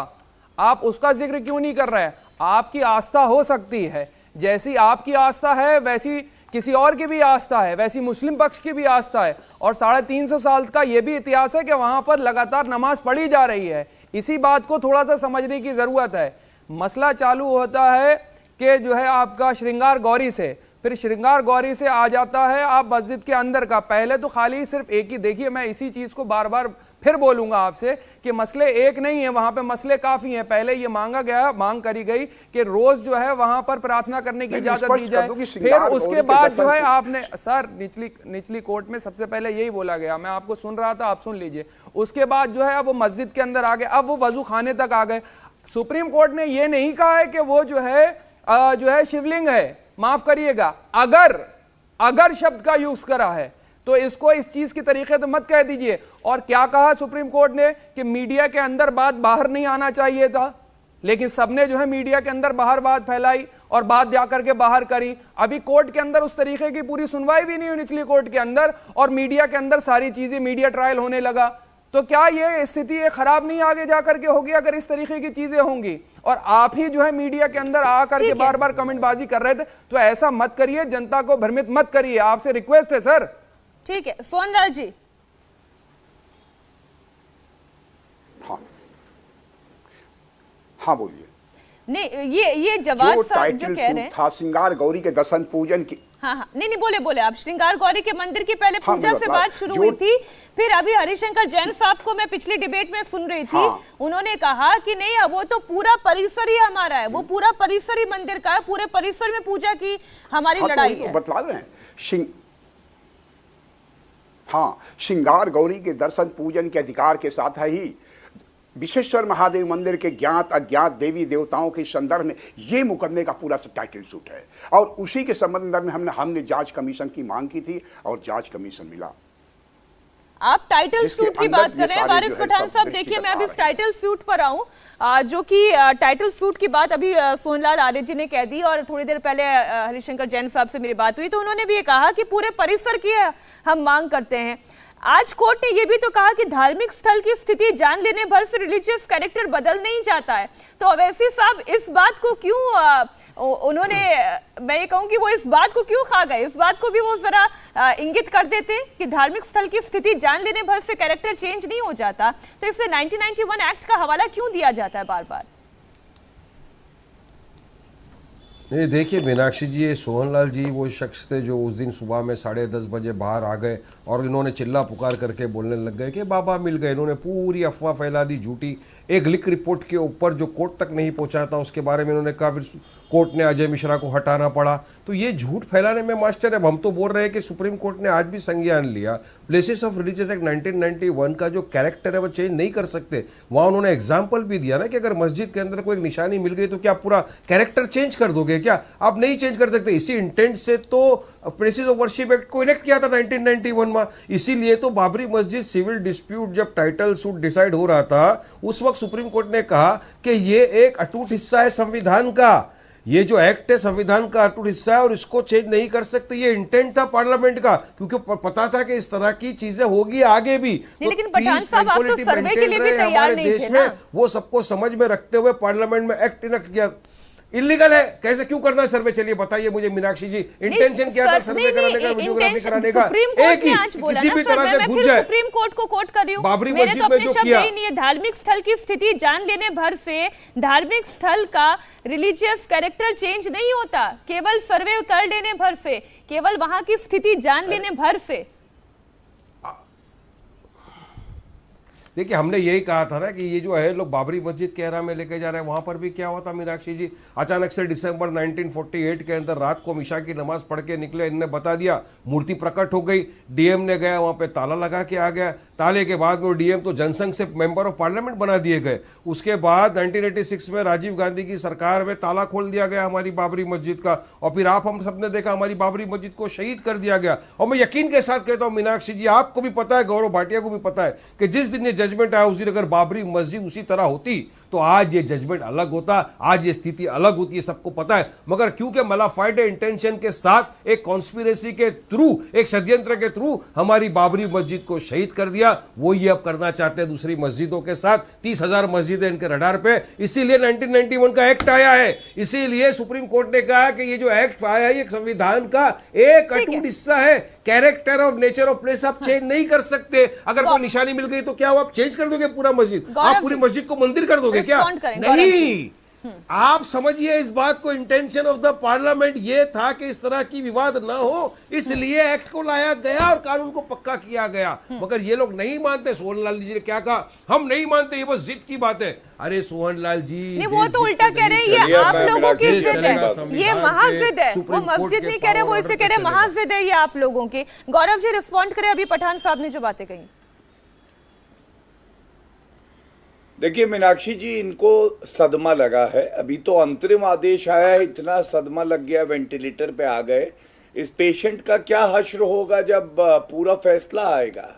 आप उसका जिक्र क्यों नहीं कर रहे हैं? आपकी आस्था हो सकती है, जैसी आपकी आस्था है वैसी किसी और की भी आस्था है, वैसी मुस्लिम पक्ष की भी आस्था है। और 350 साल का यह भी इतिहास है कि वहां पर लगातार नमाज पढ़ी जा रही है। इसी बात को थोड़ा सा समझने की जरूरत है। मसला चालू होता है कि जो है आपका श्रृंगार गौरी से, फिर श्रृंगार गौरी से आ जाता है आप मस्जिद के अंदर का। पहले तो खाली सिर्फ एक ही, देखिए मैं इसी चीज़ को बार बार फिर बोलूंगा आपसे कि मसले एक नहीं है, वहां पे मसले काफी हैं। पहले ये मांग करी गई कि रोज जो है वहां पर प्रार्थना करने की इजाजत दी जाए, फिर उसके बाद जो है आपने सर निचली कोर्ट में सबसे पहले यही बोला गया, मैं आपको सुन रहा था, आप सुन लीजिए। उसके बाद जो है अब वो मस्जिद के अंदर आ गए, अब वो वजू खाने तक आ गए। सुप्रीम कोर्ट ने ये नहीं कहा है कि वो जो है शिवलिंग है, माफ करिएगा, अगर शब्द का यूज करा है तो इसको इस चीज की तरीके से मत कह दीजिए। और क्या कहा सुप्रीम कोर्ट ने कि मीडिया के अंदर बात बाहर नहीं आना चाहिए था, लेकिन सबने जो है मीडिया के अंदर बाहर बात फैलाई और बात जाकर के बाहर करी। अभी कोर्ट के अंदर उस तरीके की पूरी सुनवाई भी नहीं हुई निचली कोर्ट के अंदर, और मीडिया के अंदर सारी चीजें मीडिया ट्रायल होने लगा। तो क्या ये स्थिति खराब नहीं आगे जाकर के होगी अगर इस तरीके की चीजें होंगी? और आप ही जो है मीडिया के अंदर आकर के बार बार कमेंटबाजी कर रहे थे, तो ऐसा मत करिए, जनता को भ्रमित मत करिए, आपसे रिक्वेस्ट है सर।
ठीक है सोहनलाल जी।
हाँ बोलिए।
नहीं ये जवाब साहब जो कह रहे हैं
था श्रृंगार गौरी के दर्शन पूजन की।
हाँ नहीं बोले आप। श्रृंगार गौरी के मंदिर की पहले पूजा से बात शुरू हुई थी, फिर अभी हरिशंकर जैन साहब को मैं पिछली डिबेट में सुन रही थी, उन्होंने कहा कि नहीं वो तो पूरा परिसर ही हमारा है, वो पूरा परिसर ही मंदिर का है, पूरे परिसर में पूजा की हमारी लड़ाई है।
बतला रहे हैं श्रृंगार गौरी के दर्शन पूजन के अधिकार के साथ है ही विश्वेश्वर महादेव मंदिर के ज्ञात अज्ञात देवी देवताओं के संदर्भ में ये मुकदमे का पूरा टाइटल सूट है, और उसी के संबंध में हमने जांच कमीशन की मांग की थी और जांच कमीशन मिला।
आप टाइटल सूट की बात कर रहे हैं वारिस पठान साहब। देखिए मैं अभी इस टाइटल सूट पर आऊं, जो कि टाइटल सूट की बात अभी सोहनलाल आर्य जी ने कह दी, और थोड़ी देर पहले हरिशंकर जैन साहब से मेरी बात हुई तो उन्होंने भी ये कहा कि पूरे परिसर की हम मांग करते हैं। आज कोर्ट ने यह भी तो कहा कि धार्मिक स्थल की स्थिति जान लेने भर से रिलीजियस कैरेक्टर बदल नहीं जाता है। तो अवैसी साहब इस बात को क्यों उन्होंने, मैं ये कहूं कि वो इस बात को क्यों खा गए, इस बात को भी वो जरा इंगित कर देते कि धार्मिक स्थल की स्थिति जान लेने भर से कैरेक्टर चेंज नहीं हो जाता, तो इससे 1991 एक्ट का हवाला क्यों दिया जाता है बार बार?
नहीं देखिए मीनाक्षी जी, ये सोहनलाल जी वो शख्स थे जो उस दिन सुबह में 10:30 बजे बाहर आ गए और इन्होंने चिल्ला पुकार करके बोलने लग गए कि बाबा मिल गए। इन्होंने पूरी अफवाह फैला दी झूठी, एक लीक रिपोर्ट के ऊपर जो कोर्ट तक नहीं पहुंचा था उसके बारे में इन्होंने कहा, फिर कोर्ट ने अजय मिश्रा को हटाना पड़ा। तो ये झूठ फैलाने में मास्टर है। हम तो बोल रहे हैं कि सुप्रीम कोर्ट ने आज भी संज्ञान लिया, प्लेसेस ऑफ रिलीजियस एक्ट 1991 का जो कैरेक्टर है वो चेंज नहीं कर सकते। वहाँ उन्होंने एग्जाम्पल भी दिया ना कि अगर मस्जिद के अंदर कोई निशानी मिल गई तो क्या पूरा कैरेक्टर चेंज कर दोगे? क्या आप नहीं चेंज कर सकते। इसी इंटेंट से तो प्लेसेस ऑफ वर्शिप एक्ट को इनेक्ट किया था 1991 में। इसीलिए तो बाबरी मस्जिद सिविल डिस्प्यूट जब टाइटल सूट डिसाइड हो रहा था उस वक्त सुप्रीम कोर्ट ने कहा कि ये एक अटूट हिस्सा है संविधान का, ये जो एक्ट है संविधान का अटूट हिस्सा है और इसको चेंज नहीं कर सकते। ये इंटेंट था पार्लियामेंट का, क्योंकि पता था कि इस तरह की चीजें होगी आगे भी।
लेकिन पठान साहब आप तो सर्वे के लिए भी तैयार नहीं थे ना।
वो सबको समझ में रखते हुए पार्लियामेंट में एक्ट इनेक्ट किया। इलीगल है, कैसे क्यों करना है सर्वे? चलिए बताइए मुझे मीनाक्षी जी, इंटेंशन क्या था सर्वे कराने का, वीडियोग्राफी कराने का? एक ही किसी भी तरह से घुस जाए।
सुप्रीम कोर्ट को कोट कर रही हूं,
बाबरी मस्जिद में जो किया
नहीं है, धार्मिक स्थल की स्थिति जान लेने भर से धार्मिक स्थल का रिलीजियस कैरेक्टर चेंज नहीं होता, केवल सर्वे कर लेने भर से, केवल वहां की स्थिति जान लेने भर से।
देखिए हमने यही कहा था ना कि ये जो है लोग बाबरी मस्जिद के एरा में लेके जा रहे हैं। वहां पर भी क्या हुआ था मीनाक्षी जी, अचानक से दिसंबर 1948 के अंदर रात को मिशा की नमाज पढ़ के निकले, इनने बता दिया, मूर्ति प्रकट हो गई, डीएम ने गया वहां पे ताला लगा के आ गया। ताले के बाद में डीएम तो जनसंघ से मेंबर ऑफ पार्लियामेंट बना दिए गए। उसके बाद 1986 में राजीव गांधी की सरकार में ताला खोल दिया गया हमारी बाबरी मस्जिद का, और फिर आप हम सबने देखा हमारी बाबरी मस्जिद को शहीद कर दिया गया। और मैं यकीन के साथ कहता हूं मीनाक्षी जी, आपको भी पता है, गौरव भाटिया को भी पता है कि जिस दिन ये जजमेंट आया उस दिन अगर बाबरी मस्जिद उसी तरह होती तो आज ये जजमेंट अलग होता, आज ये स्थिति अलग होती है, सबको पता है। मगर क्योंकि मलाफाइड इंटेंशन के साथ एक कॉन्स्पिरेसी के थ्रू, एक षड्यंत्र के थ्रू हमारी बाबरी मस्जिद को शहीद कर दिया, वो ये अब करना चाहते हैं दूसरी मस्जिदों के साथ। 30,000 मस्जिदें इनके रडार पे, इसीलिए 1991 का एक्ट आया है। इसीलिए सुप्रीम कोर्ट ने कहा कि ये जो एक्ट आया है ये संविधान का एक अटूट हिस्सा है। Character of nature of place आप चेंज नहीं कर सकते। अगर कोई निशानी मिल गई तो क्या आप चेंज कर दोगे पूरा मस्जिद? आप पूरी मस्जिद को मंदिर कर दोगे क्या? नहीं, आप समझिए इस बात को, इंटेंशन ऑफ द पार्लियामेंट ये था कि इस तरह की विवाद ना हो, इसलिए एक्ट को लाया गया और कानून को पक्का किया गया। मगर ये लोग नहीं मानते। सोहनलाल जी ने क्या कहा, हम नहीं मानते, ये बस जिद की बात है। अरे सोहनलाल जी,
नहीं, वो तो उल्टा कह रहे हैं, ये आप लोगों की जिद है, ये महाजिद है। वो मस्जिद नहीं कह रहे, वो इसे कह रहे महाजिद है ये आप लोगों की। गौरव जी रिस्पॉन्ड करें अभी पठान साहब ने जो बातें कही।
देखिए मीनाक्षी जी, इनको सदमा लगा है। अभी तो अंतरिम आदेश आया है, इतना सदमा लग गया, वेंटिलेटर पे आ गए। इस पेशेंट का क्या हश्र होगा जब पूरा फैसला आएगा।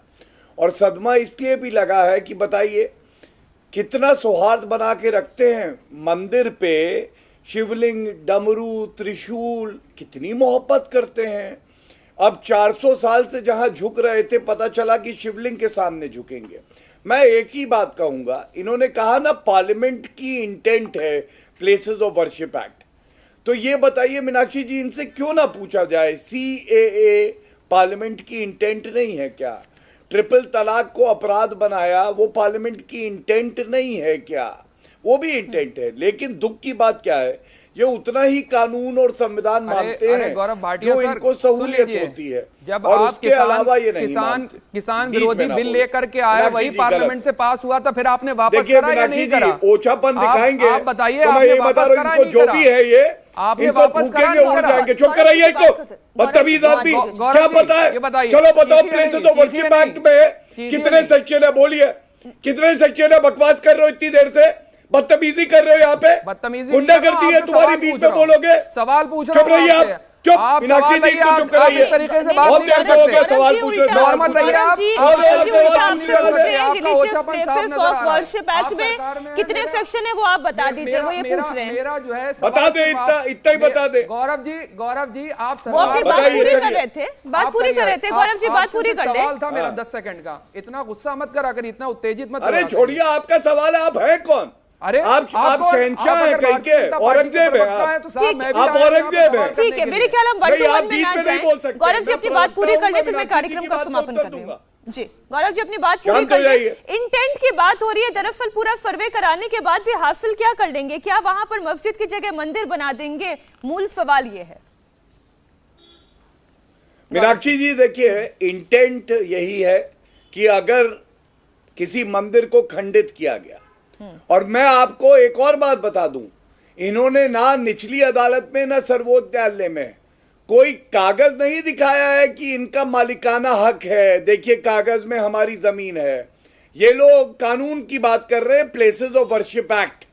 और सदमा इसलिए भी लगा है कि बताइए कितना सौहार्द बना के रखते हैं। मंदिर पे शिवलिंग, डमरू, त्रिशूल, कितनी मोहब्बत करते हैं। अब 400 साल से जहां झुक रहे थे, पता चला कि शिवलिंग के सामने झुकेंगे। मैं एक ही बात कहूंगा, इन्होंने कहा ना पार्लियामेंट की इंटेंट है प्लेसेस ऑफ वर्शिप एक्ट, तो ये बताइए मीनाक्षी जी, इनसे क्यों ना पूछा जाए CAA पार्लियामेंट की इंटेंट नहीं है क्या? ट्रिपल तलाक को अपराध बनाया, वो पार्लियामेंट की इंटेंट नहीं है क्या? वो भी इंटेंट है। लेकिन दुख की बात क्या है, ये उतना ही कानून और संविधान मानते हैं
गौरव भाटिया
जो
सर,
इनको सहूलियत होती है।
जब
और
आप
उसके अलावा ये नहीं
किसान विरोधी बिल लेकर के आए, वही पार्लियामेंट से पास हुआ था, फिर आपने वापस करा या नहीं करा?
ओछापन दिखाएंगे।
आप बताइए,
तो मैं ये बता रहा हूं, इनको जो भी है ये, इनको फूकेंगे, उड़ जाएंगे। चुप कराइए इनको, बदतमीज आदमी। क्या पता है? चलो बताओ, प्लेसेस ऑफ वर्शिप एक्ट में कितने सेक्शन है? बोलिए कितने सेक्शन है? बकवास कर रहे हो इतनी देर से, बदतमीजी कर रहे हो यहाँ पे, गुंडागर्दी है तुम्हारी, बीच में बोलोगे।
सवाल पूछ रहा हूं,
चुप रहिए आप, चुप। मीनाक्षी जी को चुप कराइए,
तरीके से
बहुत देर से हो गया सवाल पूछ रहे,
गौरव वर्शिप एक्ट में कितने सेक्शन है वो आप बता दीजिए, वो ये पूछ रहे हैं।
मेरा जो है
बता दे, इतना ही बता दे।
गौरव जी आप
वो अपनी बात पूरी कर रहे थे, बात पूरी कर रहे थे। गौरव जी बात पूरी कर ले।
सवाल था मेरा 10 सेकंड का, इतना गुस्सा मत करा कर, इतना उत्तेजित मत।
अरे छोड़िए, आपका सवाल है, आप है कौन?
अरे
आप शहंशाह हैं कहीं के, औरंगजेब है आप, आप औरंगजेब हैं।
ठीक है, मेरे ख्याल हम वन टू वन में ना जाएं। गौरव जी अपनी बात पूरी कर ले, फिर मैं कार्यक्रम का समापन कर रही हूँ। जी गौरव जी अपनी बात पूरी कर ले। इंटेंट की बात हो रही है, दरअसल पूरा सर्वे कराने के बाद भी हासिल क्या कर लेंगे? क्या वहां पर मस्जिद की जगह मंदिर बना देंगे? मूल सवाल ये है।
मीनाक्षी जी देखिए, इंटेंट यही है कि अगर किसी मंदिर को खंडित किया गया, और मैं आपको एक और बात बता दूं, इन्होंने ना निचली अदालत में ना सर्वोच्च न्यायालय में कोई कागज नहीं दिखाया है कि इनका मालिकाना हक है। देखिए कागज में हमारी जमीन है। ये लोग कानून की बात कर रहे हैं, प्लेसेस ऑफ वर्शिप एक्ट,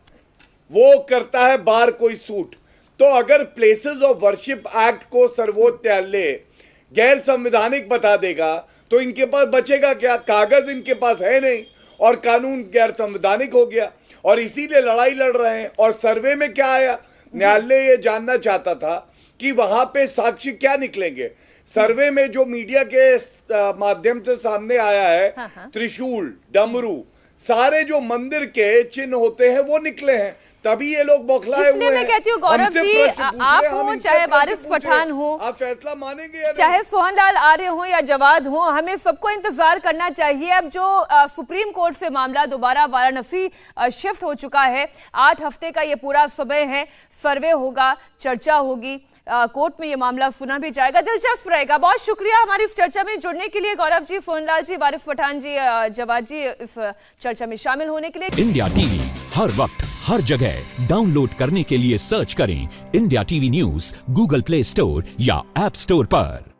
वो करता है बार कोई सूट। तो अगर प्लेसेस ऑफ वर्शिप एक्ट को सर्वोच्च न्यायालय गैर संवैधानिक बता देगा तो इनके पास बचेगा क्या? कागज इनके पास है नहीं और कानून गैर संवैधानिक हो गया, और इसीलिए लड़ाई लड़ रहे हैं। और सर्वे में क्या आया, न्यायालय ये जानना चाहता था कि वहां पे साक्ष्य क्या निकलेंगे। सर्वे में जो मीडिया के माध्यम से सामने आया है, त्रिशूल, डमरू, सारे जो मंदिर के चिन्ह होते हैं वो निकले हैं, तभी ये लोग बौखलाए हुए हैं।
मैं कहती हूँ गौरव जी, आप हो चाहे वारिस पठान हो,
आप फैसला मानेंगे या
चाहे सोहनलाल आर्य हो या जवाद हो, हमें सबको इंतजार करना चाहिए। अब जो सुप्रीम कोर्ट से मामला दोबारा वाराणसी शिफ्ट हो चुका है, 8 हफ्ते का ये पूरा समय है, सर्वे होगा, चर्चा होगी, कोर्ट में ये मामला सुना भी जाएगा, दिलचस्प रहेगा। बहुत शुक्रिया हमारी इस चर्चा में जुड़ने के लिए गौरव जी, सोहनलाल जी, वारिस पठान जी, जवाद जी, इस चर्चा में शामिल होने के लिए।
इंडिया टीवी हर वक्त हर जगह डाउनलोड करने के लिए सर्च करें India TV news Google play store या ऐप स्टोर पर।